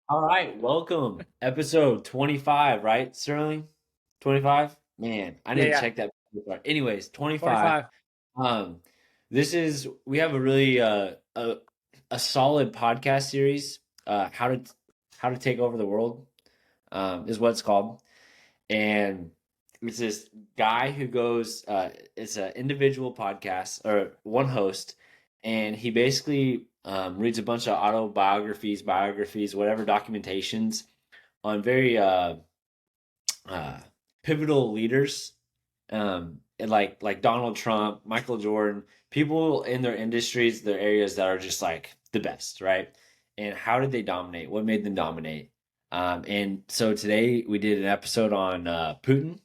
All right, welcome. Episode 25, right, Sterling? 25? Man, I Yeah, need to yeah. check that before. Anyways, 25. 25. Um, we have a really a solid podcast series, how to take over the world, is what it's called. And it's this guy who goes it's an individual podcast or one host, and he basically reads a bunch of autobiographies, biographies, whatever documentations on very uh, pivotal leaders, and like Donald Trump, Michael Jordan, people in their industries, their areas that are just like the best, right? And how did they dominate? What made them dominate? And so today we did an episode on Putin.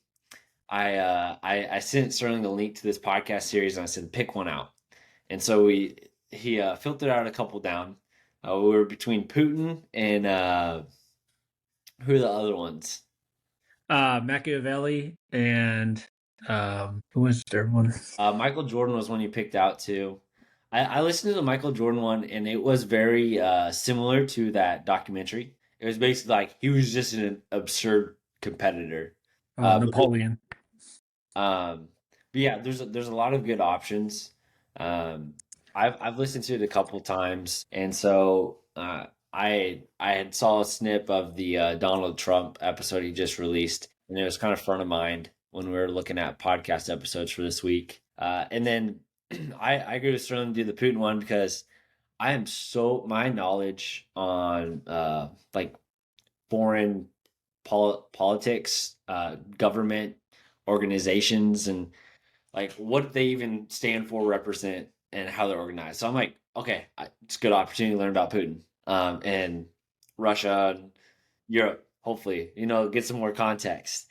I sent Sterling the link to this podcast series, and I said pick one out. And so he filtered out a couple down. We were between Putin and who are the other ones? Machiavelli and who was the third one? Michael Jordan was one you picked out too. I listened to the Michael Jordan one, and it was very similar to that documentary. It was basically like he was just an absurd competitor. But Napoleon. Um, but yeah, there's a lot of good options. Um, I've listened to it a couple times, and so I had saw a snip of the Donald Trump episode he just released, and it was kind of front of mind when we were looking at podcast episodes for this week. And then I agree with Sterling to do the Putin one because I am so my knowledge on like foreign politics, government organizations, and like what they even stand for, represent, and how they're organized. So I'm like, okay, it's a good opportunity to learn about Putin, and Russia and Europe. Hopefully, get some more context.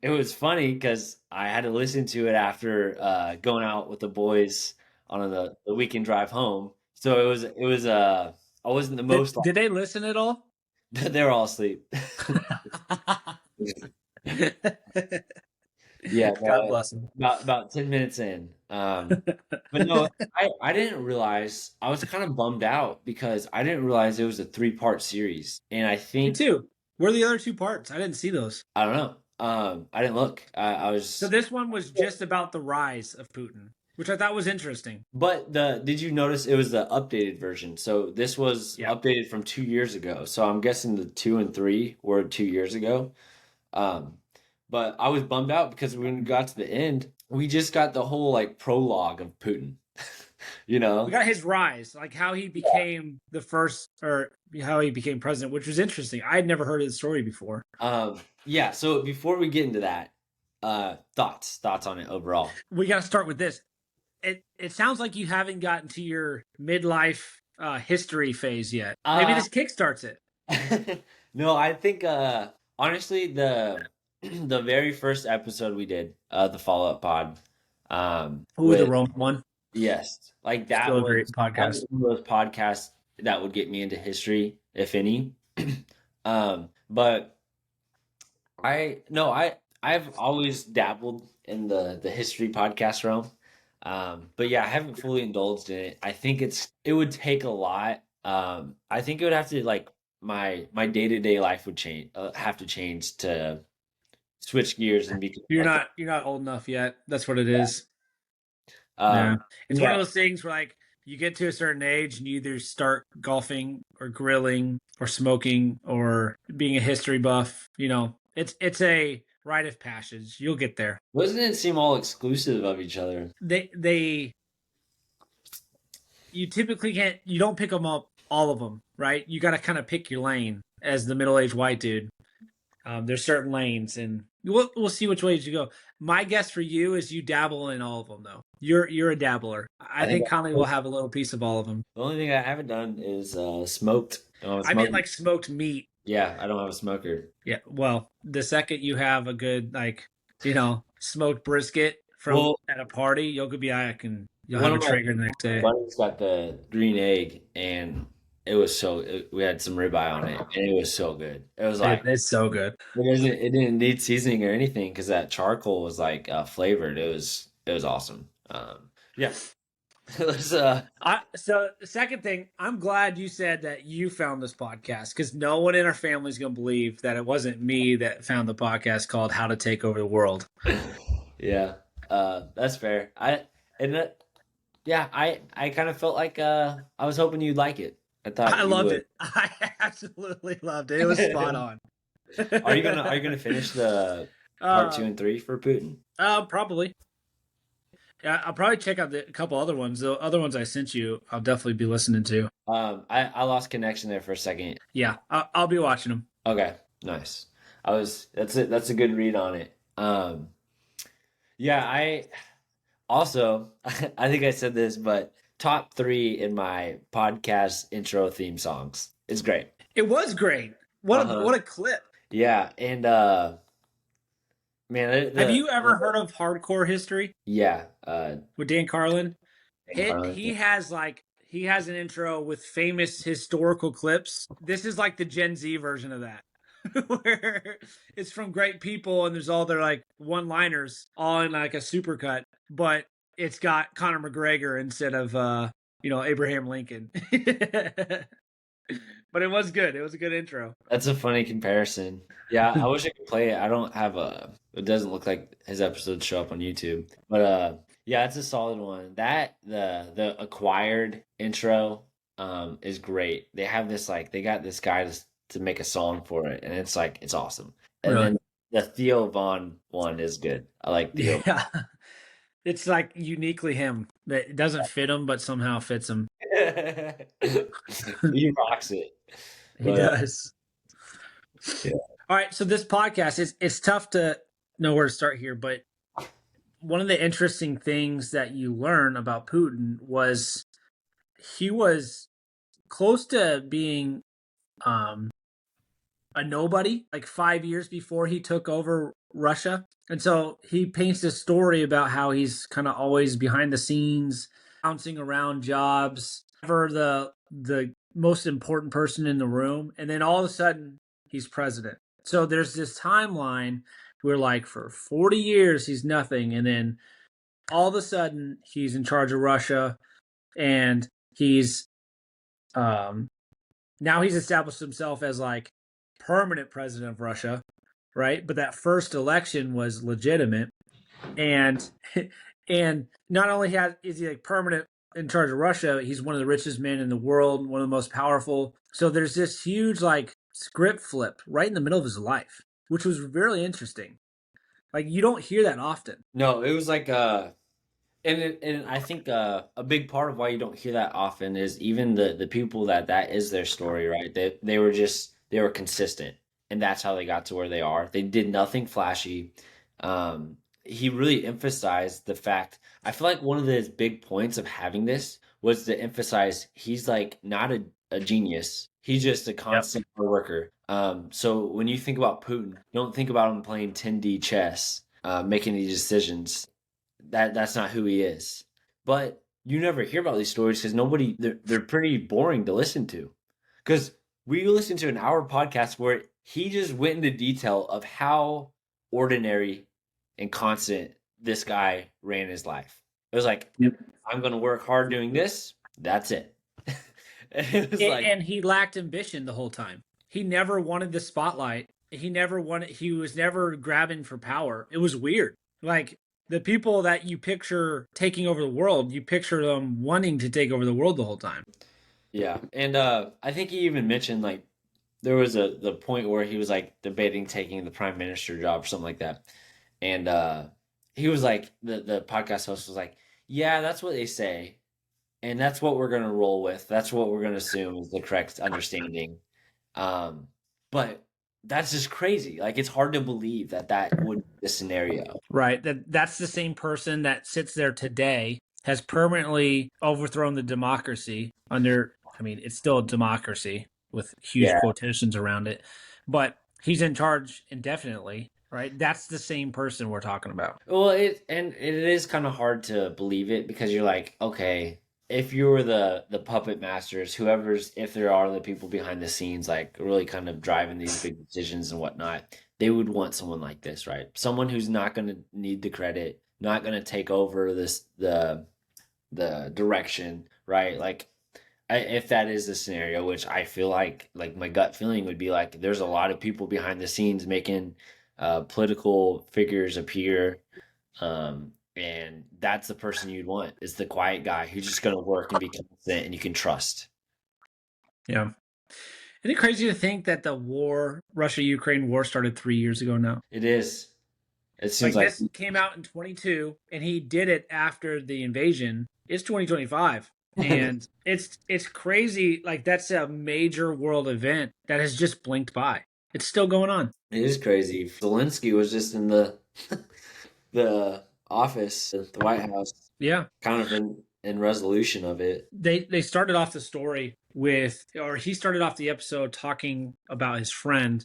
It was funny because I had to listen to it after going out with the boys on the weekend drive home. So it was I wasn't the Did most did they listen at all? they were all asleep. Yeah, God bless them. about 10 minutes in. But no, I didn't realize I was kind of bummed out because I didn't realize it was a three-part series. And I Me think too. Where are the other two parts? I didn't see those. I don't know. I didn't look. I So was this one was just about the rise of Putin, which I thought was interesting. but the did you notice it was the updated version? So this was Yeah. updated from 2 years ago. So I'm guessing the two and three were 2 years ago. Um, but I was bummed out because when we got to the end, we just got the whole like prologue of Putin. You We know? got his rise, like how he became the first, or how he became president, which was interesting. I had never heard of the story before. Yeah, so before we get into that, thoughts on it overall. We got to start with this. It sounds like you haven't gotten to your midlife history phase yet. Maybe Uh this kickstarts it. no, I think honestly the very first episode we did, the follow-up pod, Ooh, the with Rome one. yes, like Still a great that was podcast. one of those podcasts that would get me into history, if any. But I no, I've always dabbled in the history podcast realm. But yeah, I haven't fully indulged in it. I think it would take a lot. I think it would have to like my day-to-day life would have to change to switch gears and become You're like not you're not old enough yet. That's what it yeah. is. Yeah. It's one Yeah. of those things where like you get to a certain age and you either start golfing or grilling or smoking or being a history buff. It's a rite of passage. You'll get there. Doesn't it seem all exclusive of each other? They you typically can't you don't pick them up all of them, right? You got to kind of pick your lane as the middle-aged white dude. There's certain lanes, and we'll see which ways you go. My guess for you is you dabble in all of them, though. You're a dabbler. I I think think Conley will have a little piece of all of them. the only thing I haven't done is smoked. I don't have a I meant smoker. like smoked meat. Yeah, I don't have a smoker. Yeah. Well, the second you have a good smoked brisket from Well, at a party, you'll one have a of my trigger the next day. buddies got the green egg, and we had some ribeye on it, and it was so good. It was like It's so good. it didn't need seasoning or anything because that charcoal was like flavored. It was awesome. Yeah. Let's So the second thing, I'm glad you said that you found this podcast because no one in our family is going to believe that it wasn't me that found the podcast called "How to Take Over the World." yeah. That's fair. And that, yeah, I kind of felt like I was hoping you'd like it. I thought I you loved would. it. I absolutely loved it. It was spot on. Are you gonna finish the part two uh, and three for Putin? Probably. Yeah, I'll probably check out a couple other ones. The other ones I sent you, I'll definitely be listening to. I lost connection there for a second. Yeah, I'll be watching them. Okay, nice. That's a good read on it. Yeah, I also I think I said this, but top three in my podcast intro theme songs. It's great. It was great. Uh-huh. What a clip. Yeah, and man, Have you ever heard of Hardcore History yeah, with Dan Carlin? Dan Carlin. He has an intro with famous historical clips. This is like the Gen Z version of that. Where it's from great people and there's all their like one-liners all in like a supercut, but it's got Conor McGregor instead of Abraham Lincoln. But it was good. It was a good intro. That's a funny comparison. Yeah, I wish I could play it. I don't have it doesn't look like his episodes show up on YouTube. But yeah, it's a solid one. That the acquired intro is great. They have this like they got this guy to make a song for it, and it's like it's awesome. And Really? then the Theo Vaughn one is good. I like Theo. Yeah. It's like uniquely him. It doesn't fit him, but somehow fits him. He rocks it. He But does. yeah. All right, so this podcast is it's tough to know where to start here, but one of the interesting things that you learn about Putin was he was close to being um, a nobody like 5 years before he took over Russia. And so he paints this story about how he's kind of always behind the scenes, bouncing around jobs, never the most important person in the room. And then all of a sudden he's president. So there's this timeline where like for 40 years he's nothing. And then all of a sudden he's in charge of Russia and he's um now he's established himself as like permanent president of Russia, right? But that first election was legitimate, and and not only is he like permanent in charge of Russia, he's one of the richest men in the world, one of the most powerful. So there's this huge like script flip right in the middle of his life, which was really interesting. Like you don't hear that often. No, it was like and I think a big part of why you don't hear that often is even the people that is their story, right? They were just they were consistent, and that's how they got to where they are. They did nothing flashy. He really emphasized the fact. I feel like one of the big points of having this was to emphasize he's like not a genius. He's just a Yep. constant hard worker. So when you think about Putin, don't think about him playing 10D chess, making these decisions that's not who he is. But you never hear about these stories because nobody they're pretty boring to listen to. Because we listened to an hour podcast where he just went into detail of how ordinary and constant this guy ran his life. It was like, Yep. I'm gonna work hard doing this. That's it. And it was like, And he lacked ambition the whole time. He never wanted the spotlight. He was never grabbing for power. It was weird. Like the people that you picture taking over the world, you picture them wanting to take over the world the whole time. yeah. And I think he even mentioned like there was the point where he was like debating taking the prime minister job or something like that. And he was like the podcast host was like, "Yeah, that's what they say, and that's what we're gonna roll with. That's what we're gonna assume is the correct understanding." Um, but that's just crazy. Like it's hard to believe that would be the scenario. Right. That's the same person that sits there today has permanently overthrown the democracy under I mean, it's still a democracy with huge Yeah. quotations around it, but he's in charge indefinitely, right? That's the same person we're talking about. Well, it is kind of hard to believe it because you're like, okay, if you were the puppet masters, whoever's if there are the people behind the scenes, like really kind of driving these big decisions and whatnot, they would want someone like this, right? Someone who's not going to need the credit, not going to take over the direction, right? Like if that is the scenario, which I feel like my gut feeling would be like, there's a lot of people behind the scenes making political figures appear, and that's the person you'd want is the quiet guy who's just going to work and be consistent and you can trust. Yeah. Isn't it crazy to think that the war, Russia-Ukraine war, started 3 years ago now? It is. It seems Like like this came out in 22, and he did it after the invasion. It's 2025, it and it's crazy. Like that's a major world event that has just blinked by. It's still going on. is crazy. Zelensky was just in the the office at the White House, Yeah, kind of in resolution of it. they started off the story with, or he started off the episode talking about his friend,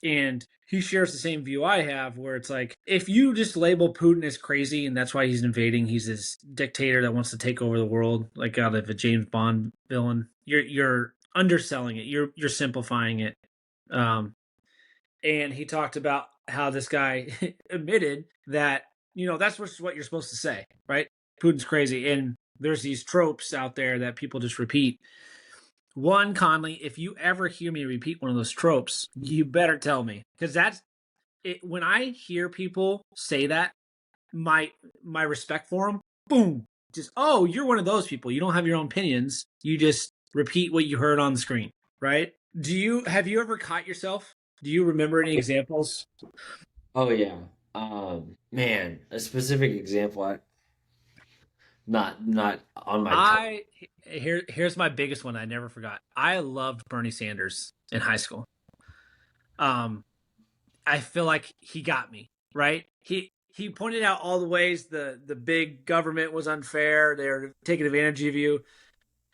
and he shares the same view I have, where it's like, if you just label Putin as crazy and that's why he's invading, he's this dictator that wants to take over the world, like out of a James Bond villain, you're underselling it. You're simplifying it. And he talked about how this guy admitted that, that's what you're supposed to say, right? Putin's crazy. And there's these tropes out there that people just repeat. One, Conley, if you ever hear me repeat one of those tropes, you better tell me, because that's it. When I hear people say that, my respect for them, boom, just, oh, you're one of those people. You don't have your own opinions. You just repeat what you heard on the screen, right? Have you ever caught yourself? Do you remember any examples? Oh yeah. Man, a specific example. Not on my tongue. Here's my biggest one I never forgot. I loved Bernie Sanders in high school. Um, I feel like he got me, right? He pointed out all the ways the big government was unfair. They're taking advantage of you.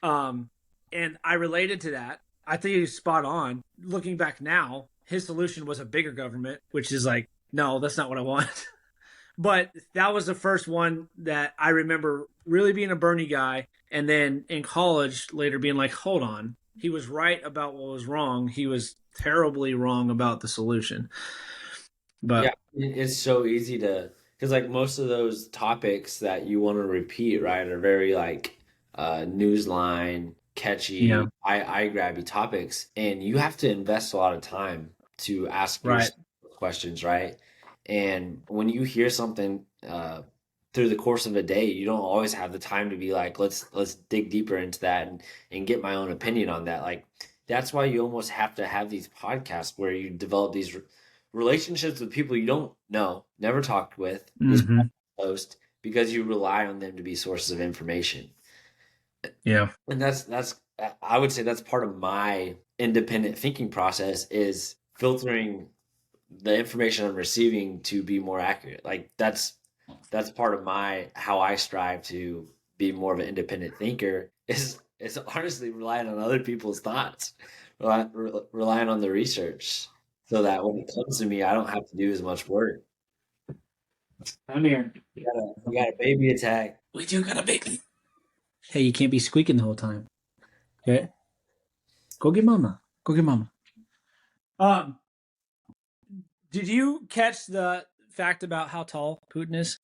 And I related to that. I think he's spot on. Looking back now, his solution was a bigger government, which is like, no, that's not what I want. But that was the first one that I remember really being a Bernie guy. And then in college, later being like, hold on, he was right about what was wrong. He was terribly wrong about the solution. Yeah, But it's so easy to because like most of those topics that you want to repeat, right, are very like newsline, yeah, catchy, eye grabby topics, and you have to invest a lot of time to ask right. yourself questions, right? And when you hear something through the course of a day, you don't always have the time to be like, let's dig deeper into that and get my own opinion on that. Like that's why you almost have to have these podcasts where you develop these relationships with people you don't know, never talked with, this Hmm. host, because you rely on them to be sources of information. Yeah. And that's I would say that's part of my independent thinking process is filtering the information I'm receiving to be more accurate. Like that's part of my how I strive to be more of an independent thinker is honestly relying on other people's thoughts, relying on the research, so that when it comes to me, I don't have to do as much work. I'm here. We got a baby attack. We do got a baby. Hey, you can't be squeaking the whole time. Okay. Go get mama. Go get mama. Um, did you catch the fact about how tall Putin is?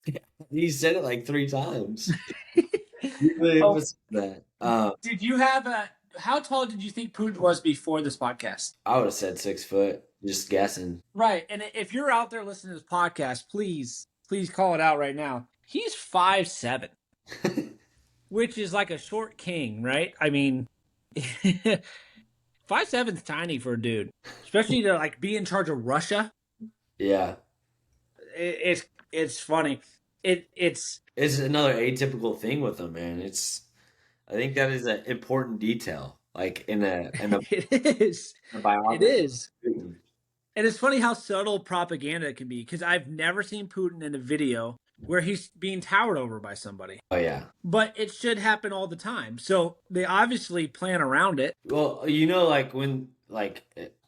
He said it like 3 times. You really Oh, emphasized that. did you have a? How tall did you think Putin was before this podcast? I would have said 6 foot. Just guessing. Right, and if you're out there listening to this podcast, please call it out right now. He's 5'7", which is like a short king, right? I mean, 5'7" is tiny for a dude, especially to like be in charge of Russia. Yeah. It's funny. It's It's another atypical thing with him, man. I think that is an important detail, like in a it is it biography. is, and it's funny how subtle propaganda it can be, because I've never seen Putin in a video where he's being towered over by somebody, Oh yeah. but it should happen all the time. So they obviously plan around it. Well, like when like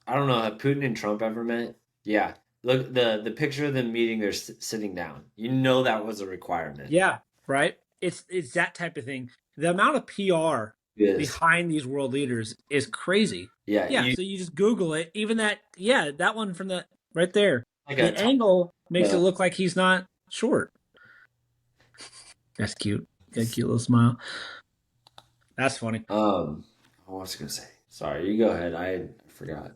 I don't know, have Putin and Trump ever met? Yeah. Look, the picture of them meeting, they're sitting down. You know that was a requirement. Yeah, right. It's that type of thing. The amount of PR Yes. behind these world leaders is crazy. Yeah. Yeah, so you just Google it. Even that, yeah, that one from the right there. Like The a top, angle makes it uh, look like he's not short. That's cute. Got a cute little smile. That's funny. What was I gonna say? Sorry, you go ahead. I forgot.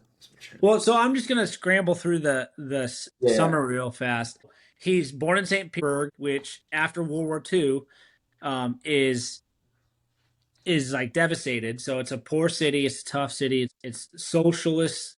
Well, so I'm just gonna scramble through the Yeah. summary real fast. He's born in St. Petersburg, which after World War II is like devastated. So it's a poor city. It's a tough city. It's socialist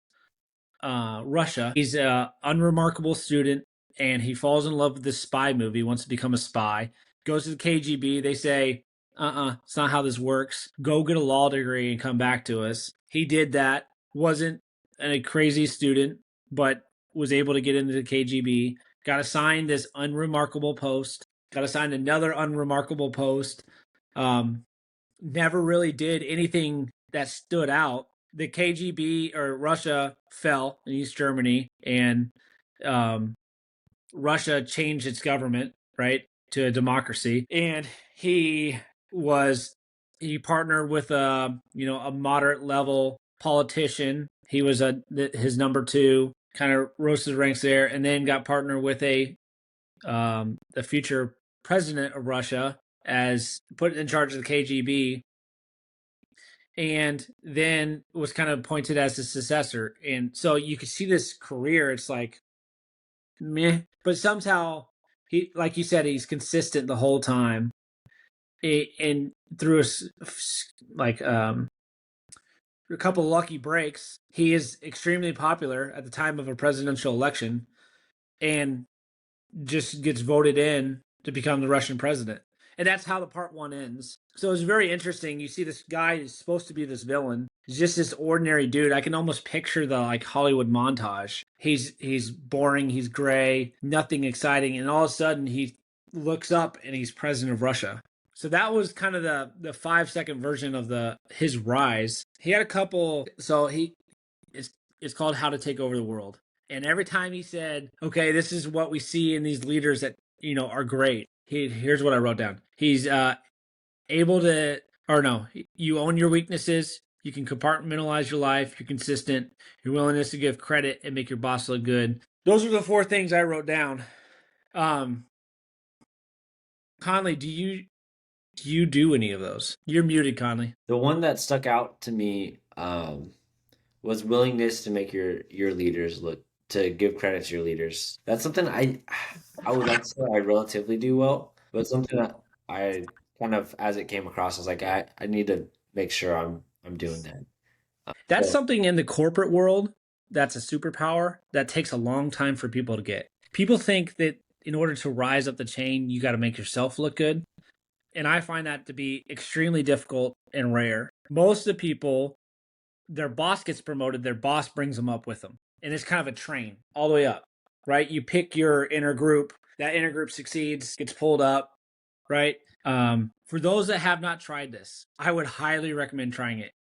Russia. He's a unremarkable student, and he falls in love with this spy movie. Wants to become a spy. Goes to the KGB. They say, it's not how this works. Go get a law degree and come back to us. He did that. Wasn't a crazy student, but was able to get into the KGB. Got assigned this unremarkable post. Got assigned another unremarkable post. Um, Never really did anything that stood out. The KGB or Russia fell in East Germany, and um, Russia changed its government, right, to a democracy. And he was he partnered with a moderate level politician. He was his number two, kind of rose to the ranks there, and then got partnered with the future president of Russia as put in charge of the KGB, and then was kind of appointed as the successor. And so you could see this career. It's like meh, but somehow he, like you said, he's consistent the whole time. And through like a couple of lucky breaks, he is extremely popular at the time of a presidential election, and just gets voted in to become the Russian president. And that's how the part one ends. So it's very interesting. You see this guy who's supposed to be this villain. He's just this ordinary dude. I can almost picture the like Hollywood montage. He's boring, he's gray, nothing exciting, and all of a sudden he looks up and he's president of Russia. So that was kind of the 5 second version of the his rise. He had a couple. So it's called How to Take Over the World. And every time he said, "Okay, this is what we see in these leaders that are great," here's what I wrote down. He's able to, or no, you own your weaknesses. You can compartmentalize your life. You're consistent. Your willingness to give credit and make your boss look good. Those are the 4 things I wrote down. Um, Conley, do you do any of those? You're muted, Conley. The one that stuck out to me was willingness to make your leaders look to give credit to your leaders. That's something I would like to say I relatively do well, but something that I kind of as it came across, I was like I need to make sure I'm doing that. That's So something in the corporate world that's a superpower that takes a long time for people to get. People think that in order to rise up the chain, you got to make yourself look good. And I find that to be extremely difficult and rare. Most of the people, their boss gets promoted, their boss brings them up with them. And it's kind of a train all the way up, right? You pick your inner group, that inner group succeeds, gets pulled up, right? For those that have not tried this, I would highly recommend trying it.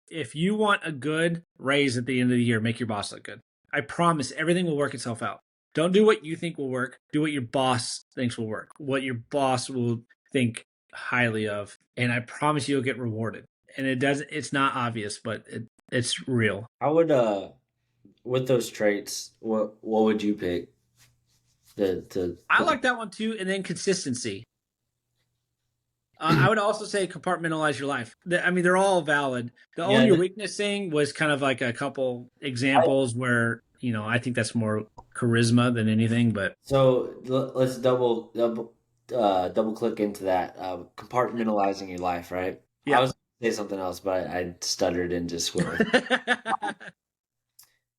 If you want a good raise at the end of the year, make your boss look good. I promise everything will work itself out. Don't do what you think will work. Do what your boss thinks will work. What your boss will think highly of, and I promise you'll get rewarded. And it doesn't. It's not obvious, but it's real. I would with those traits, what would you pick to I put like that one too. And then consistency. I would also say compartmentalize your life. I mean, they're all valid. The own yeah, your weakness thing was kind of like a couple I, examples where I think that's more charisma than anything. But so let's double click into that compartmentalizing your life, right? I yeah, was gonna say something else, but I stuttered and just went with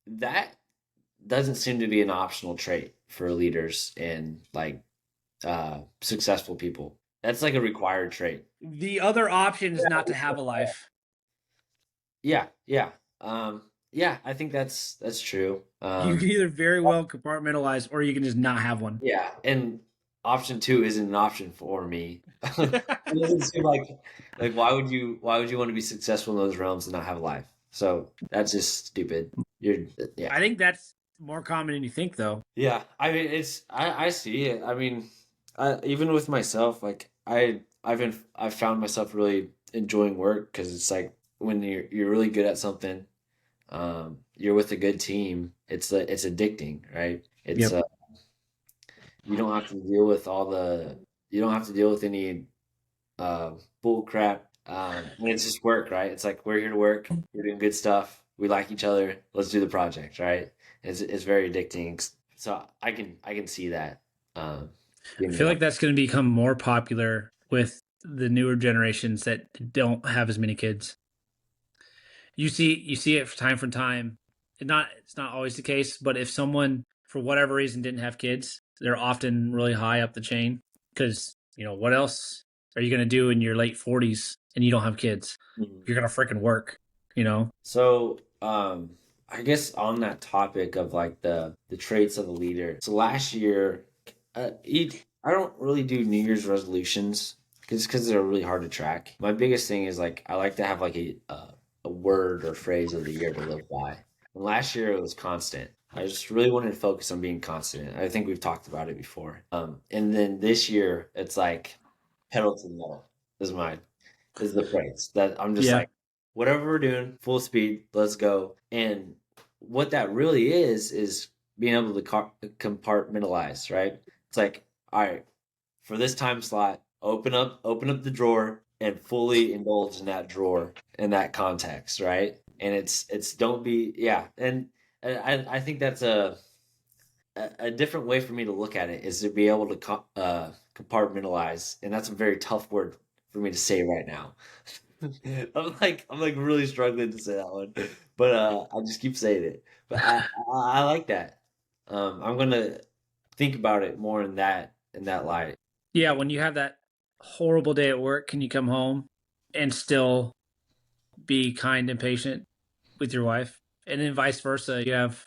that. Doesn't seem to be an optional trait for leaders and like successful people. That's like a required trait. the other option is not to have a life. Yeah, yeah, yeah. I think that's true. You can either very well compartmentalize, or you can just not have one. Yeah, and option two isn't an option for me. It doesn't seem like why would you want to be successful in those realms and not have a life? So that's just stupid. You're yeah. I think that's more common than you think, though. Yeah, I mean I see it. I mean, even with myself, like I've found myself really enjoying work because it's like when you're really good at something, you're with a good team. It's addicting, right? It's Yep. you don't have to deal with you don't have to deal with any. bull crap. And it's just work, right? It's like we're here to work, we're doing good stuff, we like each other, let's do the project, right? It's very addicting. So I can see that. Um, I being feel one. like that's going to become more popular with the newer generations that don't have as many kids. You see it from time. It's not always the case, but if someone for whatever reason didn't have kids, they're often really high up the chain because what else are you going to do in your late 40s and you don't have kids? Mhm. You're going to freaking work, you know? So, I guess on that topic of like the traits of a leader. So last year, I don't really do New Year's resolutions because they're really hard to track. My biggest thing is like I like to have like a word or phrase of the year to live by. And last year it was constant. I just really wanted to focus on being constant. I think we've talked about it before. And then this year it's like pedal to the metal is mine is the phrase that I'm just Yeah. like, whatever we're doing, full speed, let's go. And what that really is being able to compartmentalize, right? It's like, all right, for this time slot, open up the drawer and fully indulge in that drawer in that context, right? And it's don't be yeah, and I think that's a different way for me to look at it is to be able to compartmentalize, and that's a very tough word for me to say right now. I'm like really struggling to say that one, but I just keep saying it. But I like that. I'm gonna think about it more in that light. Yeah. When you have that horrible day at work, can you come home and still be kind and patient with your wife? And then vice versa. You have,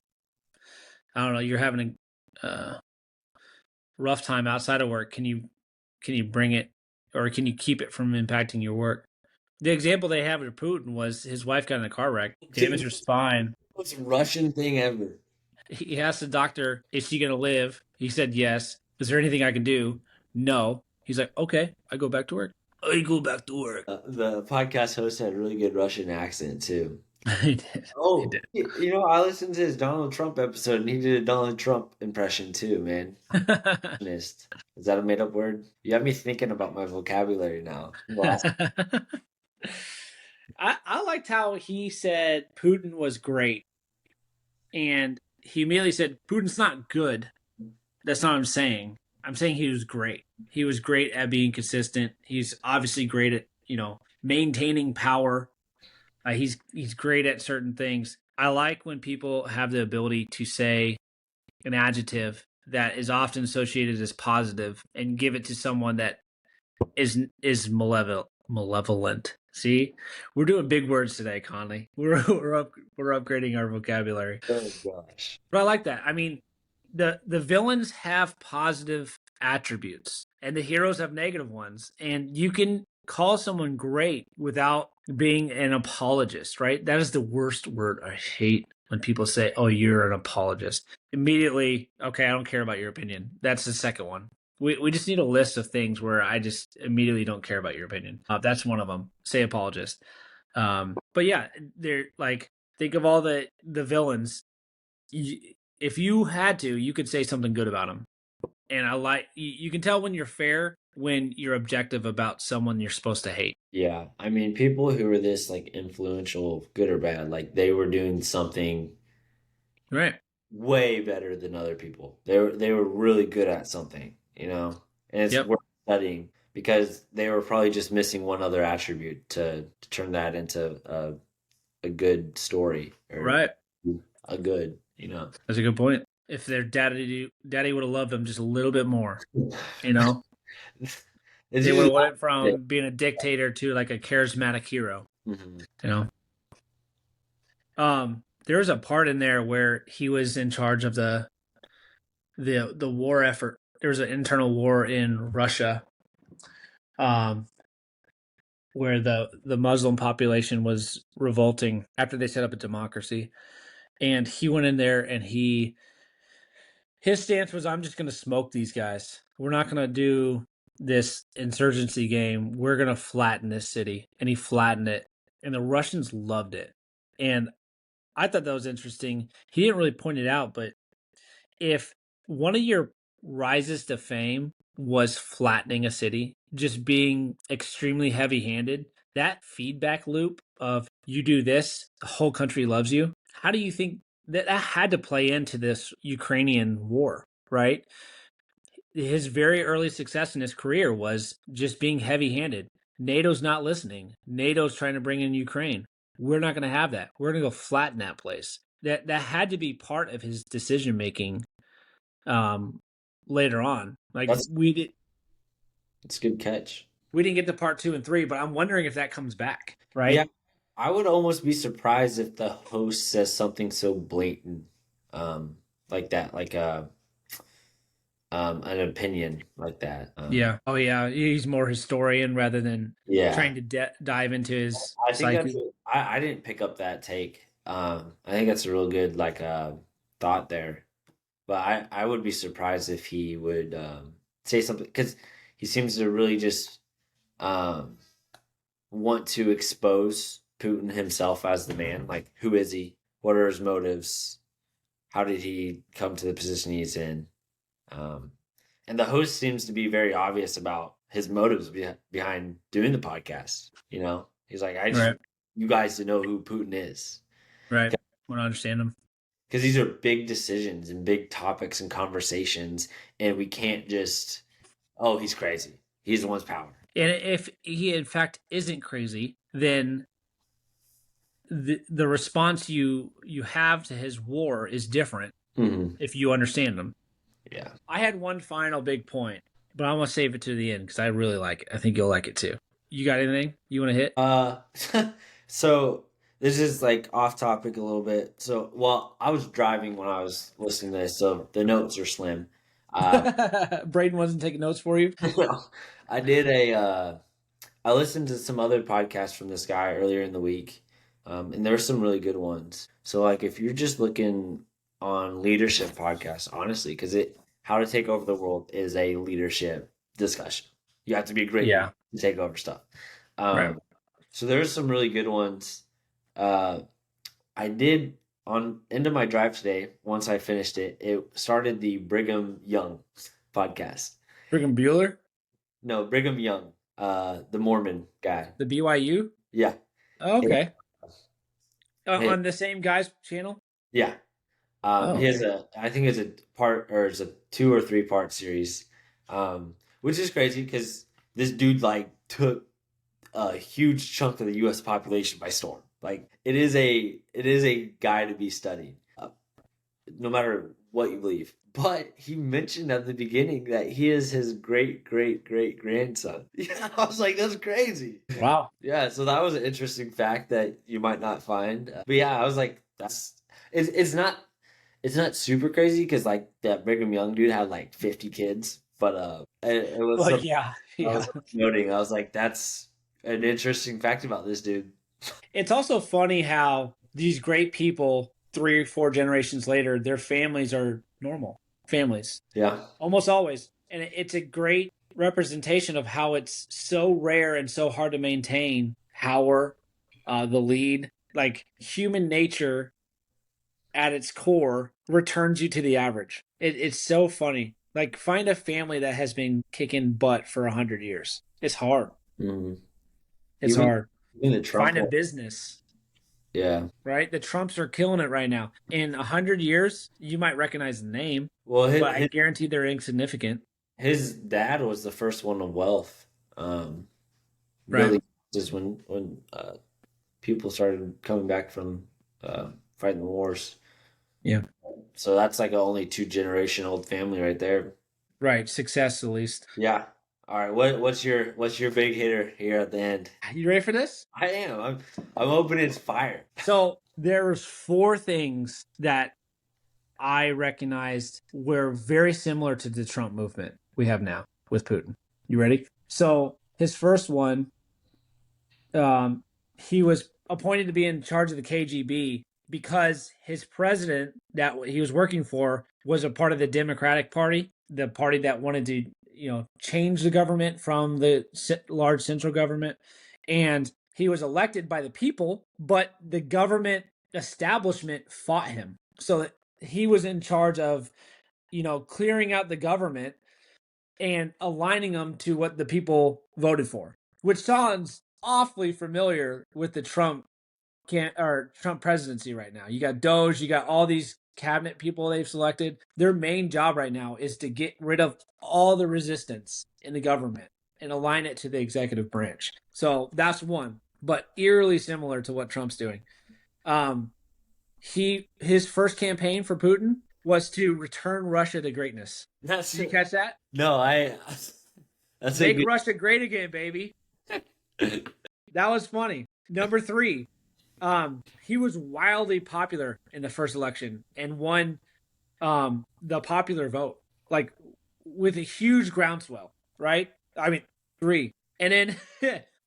I don't know, you're having a rough time outside of work. Can you bring it, or can you keep it from impacting your work? The example they have with Putin was his wife got in a car wreck, damaged Dude, her spine. most Russian thing ever. He asked the doctor, "Is she going to live?" He said, "Yes." "Is there anything I can do?" "No." He's like, "Okay, I go back to work." I go back to work. The podcast host had a really good Russian accent too. He did. He Oh, did. I listened to his Donald Trump episode, and he did a Donald Trump impression too, man. Honest. Is that a made up word? You have me thinking about my vocabulary now. Last I liked how he said Putin was great, and he immediately said Putin's not good. That's not what I'm saying. I'm saying he was great. He was great at being consistent. He's obviously great at maintaining power. He's great at certain things. I like when people have the ability to say an adjective that is often associated as positive and give it to someone that is malevolent. See, we're doing big words today, Conley. We're upgrading our vocabulary. oh gosh. But I like that. I mean, the villains have positive attributes and the heroes have negative ones. And you can call someone great without being an apologist, right? That is the worst word. I hate when people say, "Oh, you're an apologist." Immediately, okay, I don't care about your opinion. That's the second one. We just need a list of things where I just immediately don't care about your opinion. That's one of them. Say apologist. But yeah, they're like, think of all the villains. If you had to, you could say something good about them. And I like you can tell when you're fair when you're objective about someone you're supposed to hate. Yeah, I mean, people who were this like influential, good or bad, like they were doing something Right. way better than other people. They were really good at something, and it's Yep. worth studying because they were probably just missing one other attribute to turn that into a good story or Right. a good. That's a good point. If their daddy would have loved them just a little bit more, you know, It's they would usually have went from being a dictator to like a charismatic hero. Mhm. You know, there was a part in there where he was in charge of the war effort. There was an internal war in Russia, um, where the Muslim population was revolting after they set up a democracy, and he went in there and his stance was, I'm just going to smoke these guys. We're not going to do this insurgency game. We're going to flatten this city. And he flattened it. And the Russians loved it. And I thought that was interesting. He didn't really point it out, but if one of your rises to fame was flattening a city, just being extremely heavy-handed, that feedback loop of you do this, the whole country loves you. How do you think that had to play into this Ukrainian war, right? His very early success in his career was just being heavy-handed. NATO's not listening. NATO's trying to bring in Ukraine. We're not going to have that. We're going to go flatten that place. That had to be part of his decision making later on. Like That's a good catch. we didn't get to part 2 and 3, but I'm wondering if that comes back, Yeah, right? I would almost be surprised if the host says something so blatant, um, like that, like an opinion like that. Yeah. Oh yeah, he's more historian rather than Yeah, trying to dive into his I think psyche. I didn't pick up that take. I think that's a real good like thought there. But I would be surprised if he would say something because he seems to really just um want to expose Putin himself as the man. Like, who is he? What are his motives? How did he come to the position he's in? Um, and the host seems to be very obvious about his motives behind doing the podcast. You know, he's like, I just Right. want you guys to know who Putin is Right. Want to understand him. because these are big decisions and big topics and conversations, and we can't just, oh, he's crazy. He's the one's power. And if he in fact isn't crazy, then the response you have to his war is different Hmm. if you understand him. Yeah. I had one final big point, but I'm gonna save it to the end because I really like it. I think you'll like it too. You got anything you want to hit? So this is like off topic a little bit. So, well, I was driving when I was listening to this, so the notes are slim. Uh, Braden wasn't taking notes for you. I did I listened to some other podcasts from this guy earlier in the week, and there were some really good ones. So, like, if you're just looking on leadership podcasts, honestly, because How to Take Over the World is a leadership discussion. You have to be a great leader Yeah. to take over stuff. Right. So there's some really good ones. Uh, I did on end of my drive today. Once I finished it, it started the Brigham Young podcast. Brigham Bueller, No, Brigham Young, the Mormon guy. the BYU. Yeah, Oh, yeah, okay. hey, On the same guy's channel. yeah. Oh, He has okay. I think it's a part or it's a 2 or 3 part series, which is crazy because this dude like took a huge chunk of the U.S. population by storm. Like it is a guy to be studied, no matter what you believe. But he mentioned at the beginning that he is his great great great grandson. Yeah, I was like, that's crazy. Wow. Yeah, so that was an interesting fact that you might not find. But yeah, I was like, it's not super crazy because like that Brigham Young dude had like 50 kids, but it was Well, something yeah, I yeah. was noting. I was like, that's an interesting fact about this dude. It's also funny how these great people, 3 or 4 generations later, their families are normal families, Yeah. almost always. And it's a great representation of how it's so rare and so hard to maintain power, the lead. Like human nature at its core returns you to the average. It's so funny. Like find a family that has been kicking butt for 100 years. It's hard. Mhm. It's Even hard. even the Trump Find a one. business, Yeah. right? The Trumps are killing it right now. In 100 years, you might recognize the name, Well, but I guarantee they're insignificant. his dad was the first one of wealth. Right. Building just when people started coming back from fighting the wars. Yeah. So that's like a only 2 generation old family right there. Right. Success, at least. Yeah. All right. What's your big hitter here at the end? You ready for this? I am. I'm hoping it's fire. So there's 4 things that I recognized were very similar to the Trump movement we have now with Putin. You ready? So his first one, he was appointed to be in charge of the KGB because his president that he was working for was a part of the Democratic Party, the party that wanted to, change the government from the large central government. And he was elected by the people, but the government establishment fought him. So he was in charge of, clearing out the government and aligning them to what the people voted for, which sounds awfully familiar with the Trump presidency right now. You got Doge, you got all these cabinet people they've selected. Their main job right now is to get rid of all the resistance in the government and align it to the executive branch. So that's one, but eerily similar to what Trump's doing. His first campaign for Putin was to return Russia to greatness. That's Did you catch that? no, I. That's a Make good. Russia great again, baby. That was funny. Number 3, he was wildly popular in the first election and won the popular vote, like with a huge groundswell, right? I mean, 3. And then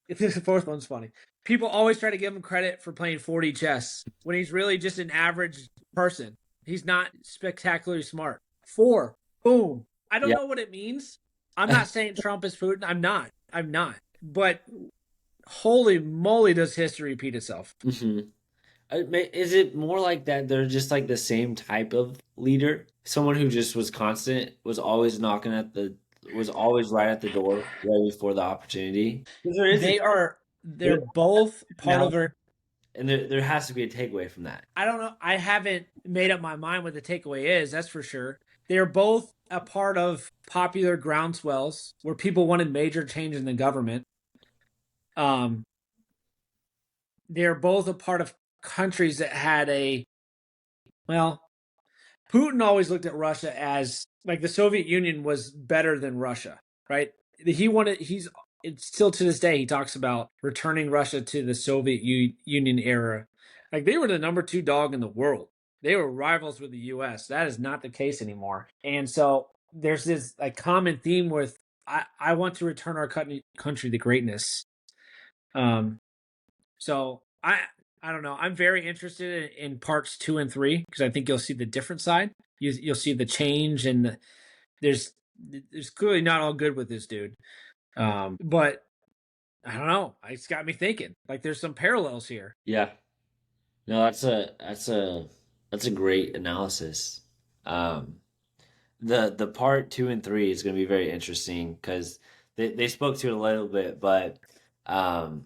the fourth one's funny. People always try to give him credit for playing 40 chess when he's really just an average person. He's not spectacularly smart. 4, boom. I don't Yeah. know what it means. I'm not saying Trump is Putin. I'm not. But holy moly, does history repeat itself? hmm Is it more like that? They're just like the same type of leader, someone who just was constant, was always knocking at the, was always right at the door, ready for the opportunity. Because there is a They're there, both part now, of a. and there has to be a takeaway from that. I don't know. I haven't made up my mind what the takeaway is. That's for sure. They're both a part of popular groundswells where people wanted major change in the government. Um, they're both a part of countries that had well, Putin always looked at Russia as like the Soviet Union was better than Russia, right? It's still to this day he talks about returning Russia to the Soviet Union era. Like they were the number 2 dog in the world. They were rivals with the US. That is not the case anymore. And so there's this like common theme with I want to return our country to greatness. Um so I don't know. I'm very interested in parts 2 and 3 because I think you'll see the different side. You'll see the change and there's clearly not all good with this dude. But I don't know. It's got me thinking. Like there's some parallels here. Yeah. No, that's a great analysis. Um, the part 2 and 3 is going to be very interesting because they spoke to it a little bit, but um,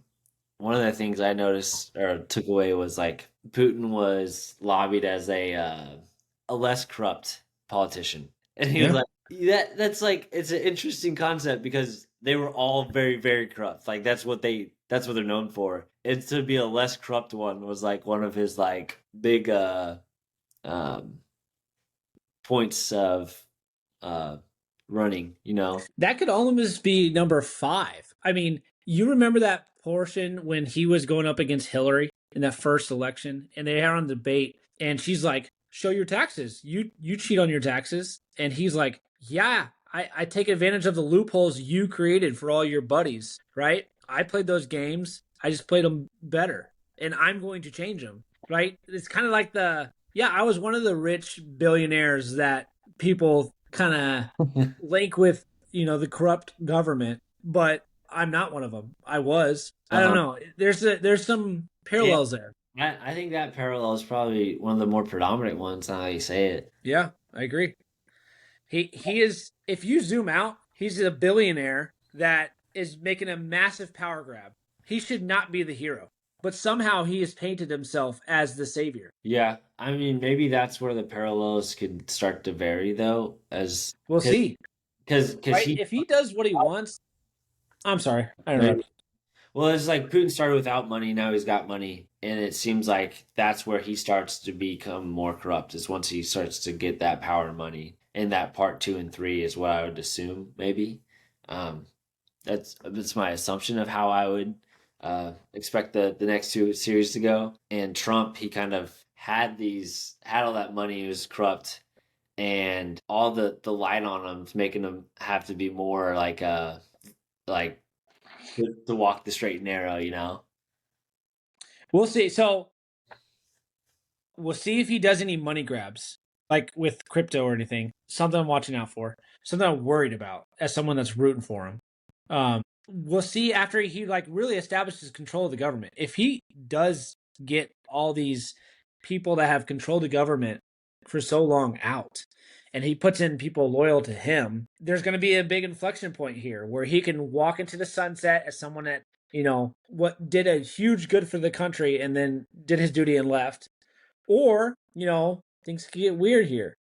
one of the things I noticed or took away was like Putin was lobbied as a less corrupt politician, and he was Yeah. like that's like it's an interesting concept because they were all very very corrupt. Like that's what they're known for. And to be a less corrupt one was like one of his like big um points of uh running, you know. That could almost be number 5. I mean, you remember that portion when he was going up against Hillary in that first election and they had on debate and she's like, show your taxes. You cheat on your taxes. And he's like, yeah, I take advantage of the loopholes you created for all your buddies, right? I played those games. I just played them better and I'm going to change them, right? It's kind of like I was one of the rich billionaires that people kind of link with the corrupt government, but I'm not one of them. I was. I don't Uh-huh. know. There's some Yeah, parallels there. I think that parallel is probably one of the more predominant ones now that you say it. Yeah, I agree. He is. If you zoom out, he's a billionaire that is making a massive power grab. He should not be the hero, but somehow he has painted himself as the savior. Yeah, I mean maybe that's where the parallels could start to vary though, as We'll see. because Right? he If he does what he wants, I'm sorry, I interrupted. well, it's like Putin started without money, now he's got money, and it seems like that's where he starts to become more corrupt, is once he starts to get that power and money. And that part 2 and 3 is what I would assume, maybe. Um, that's my assumption of how I would expect the next two series to go. And Trump, he kind of had all that money, he was corrupt, and all the light on him, making him have to be more like to walk the straight and narrow, you know? We'll see. So we'll see if he does any money grabs, like with crypto or anything. Something I'm watching out for. Something I'm worried about as someone that's rooting for him. We'll see after he like really establishes control of the government. If he does get all these people that have controlled the government for so long out, and he puts in people loyal to him, there's going to be a big inflection point here where he can walk into the sunset as someone that, what did a huge good for the country and then did his duty and left. Or, things could get weird here.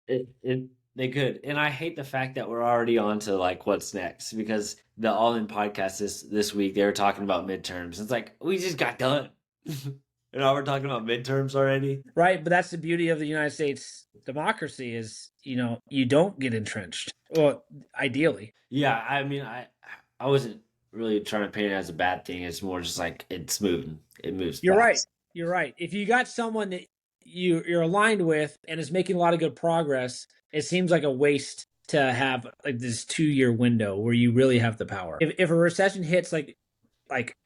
They could, and I hate the fact that we're already on to like what's next because the All In podcast this week they were talking about midterms. It's like we just got done, and now we're talking about midterms already. Right, but that's the beauty of the United States democracy is, you don't get entrenched. Well, ideally. Yeah, I mean, I wasn't really trying to paint it as a bad thing. It's more just like it's moving. It moves You're right. fast. You're right. If you got someone that you're aligned with and is making a lot of good progress, it seems like a waste to have like this 2-year window where you really have the power. If a recession hits like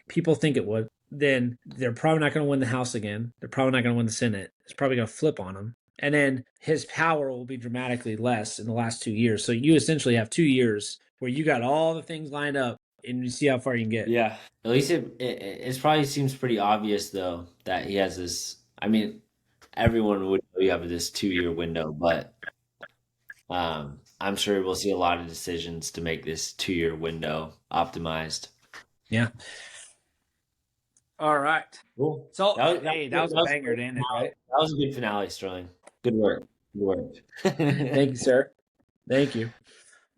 people think it would, then they're probably not going to win the House again. They're probably not going to win the Senate. It's probably going to flip on him. And then his power will be dramatically less in the last 2 years. So you essentially have 2 years where you got all the things lined up and you see how far you can get. Yeah, at least it probably seems pretty obvious though that he has this. I mean, everyone would know you have this 2 year window, but I'm sure we'll see a lot of decisions to make this 2 year window optimized. Yeah. All right. Cool. So, That hey, that was a banger to end it, right? that was a good finale, Sterling. Good work. Good work. Thank you, sir. Thank you.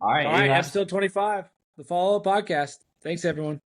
All right. All Any right, last episode 25, the follow-up podcast. Thanks, everyone.